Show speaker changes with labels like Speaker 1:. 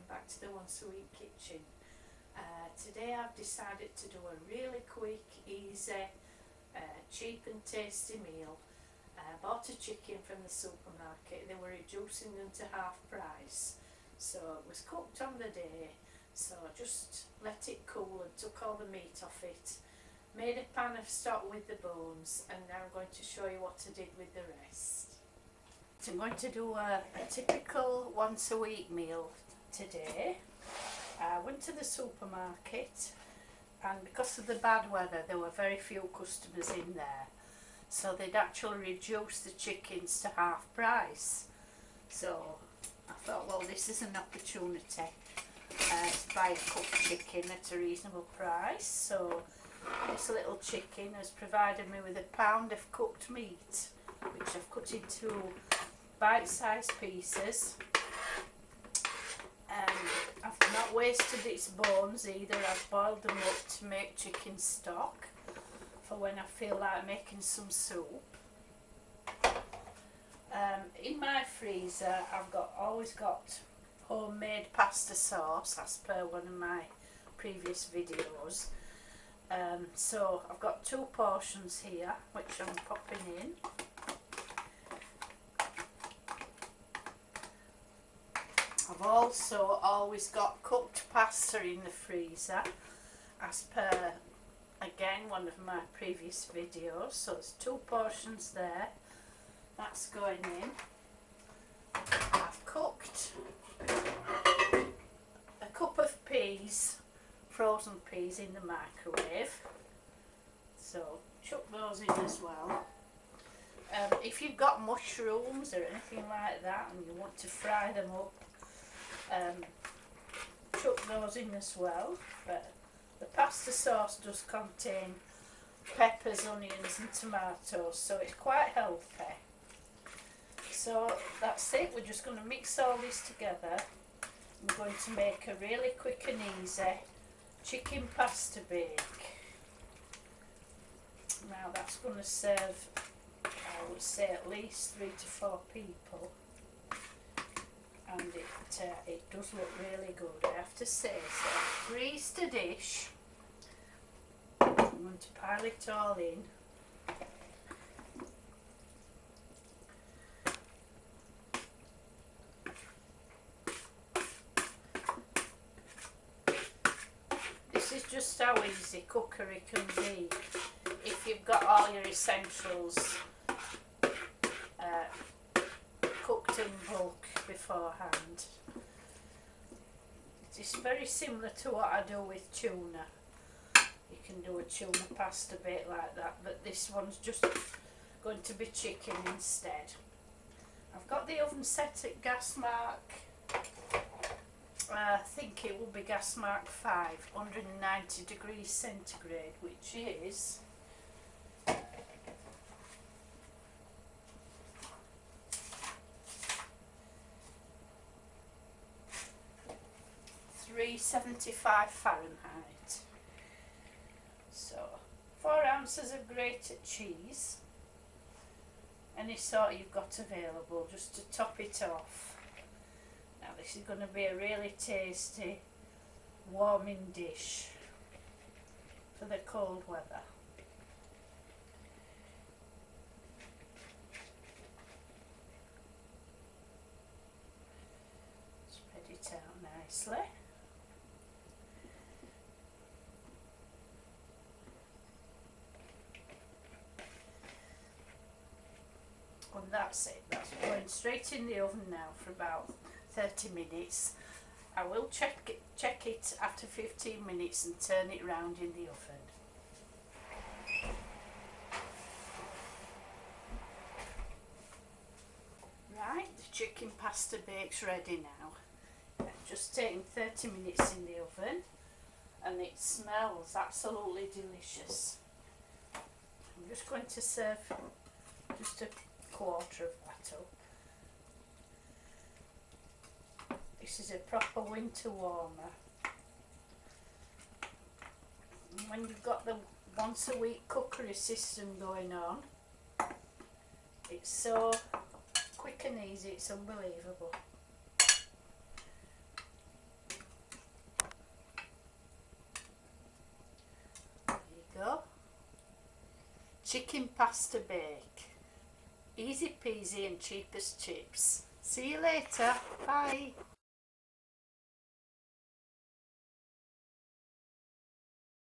Speaker 1: back to the Once a Week kitchen. Today I've decided to do a really quick, easy, cheap and tasty meal. I bought a chicken from the supermarket. They were reducing them to half price, so it was cooked on the day, so I just let it cool and took all the meat off it, made a pan of stock with the bones, and now I'm going to show you what I did with the rest. So I'm going to do a typical once a week meal today. I went to the supermarket, and because of the bad weather there were very few customers in there, so they'd actually reduced the chickens to half price. So I thought, well, this is an opportunity to buy a cooked chicken at a reasonable price. So this little chicken has provided me with a pound of cooked meat, which I've cut into bite-sized pieces. I've not wasted its bones either. I've boiled them up to make chicken stock for when I feel like making some soup. In my freezer I've always got homemade pasta sauce, as per one of my previous videos. So I've got 2 portions here which I'm popping in. I've also always got cooked pasta in the freezer, as per again one of my previous videos. So there's 2 portions there. That's going in. I've cooked a cup of peas, frozen peas, in the microwave, so chuck those in as well. If you've got mushrooms or anything like that and you want to fry them up, chuck those in as well. But the pasta sauce does contain peppers, onions and tomatoes, so it's quite healthy. So that's it. We're just going to mix all this together. I'm going to make a really quick and easy chicken pasta bake. Now that's going to serve, I would say, at least 3 to 4 people. And it does look really good, I have to say. So I've greased a dish. I'm going to pile it all in. This is just how easy cookery can be if you've got all your essentials cooked in bulk beforehand. It's very similar to what I do with tuna. You can do a tuna pasta bake like that, but this one's just going to be chicken instead. I've got the oven set at gas mark, I think it will be gas mark 5, 190 degrees centigrade, which is 375 Fahrenheit. So 4 ounces of grated cheese, any sort you've got available, just to top it off. Now this is going to be a really tasty warming dish for the cold weather. Spread it out nicely. And that's it. That's going straight in the oven now for about 30 minutes. I will check it after 15 minutes and turn it round in the oven. Right, the chicken pasta bake's ready now. Just taken 30 minutes in the oven, and it smells absolutely delicious. I'm just going to serve just a quarter of that up. This is a proper winter warmer. And when you've got the once a week cookery system going on, it's so quick and easy, it's unbelievable. chicken pasta bake. Easy peasy and cheap as chips. See you later. Bye.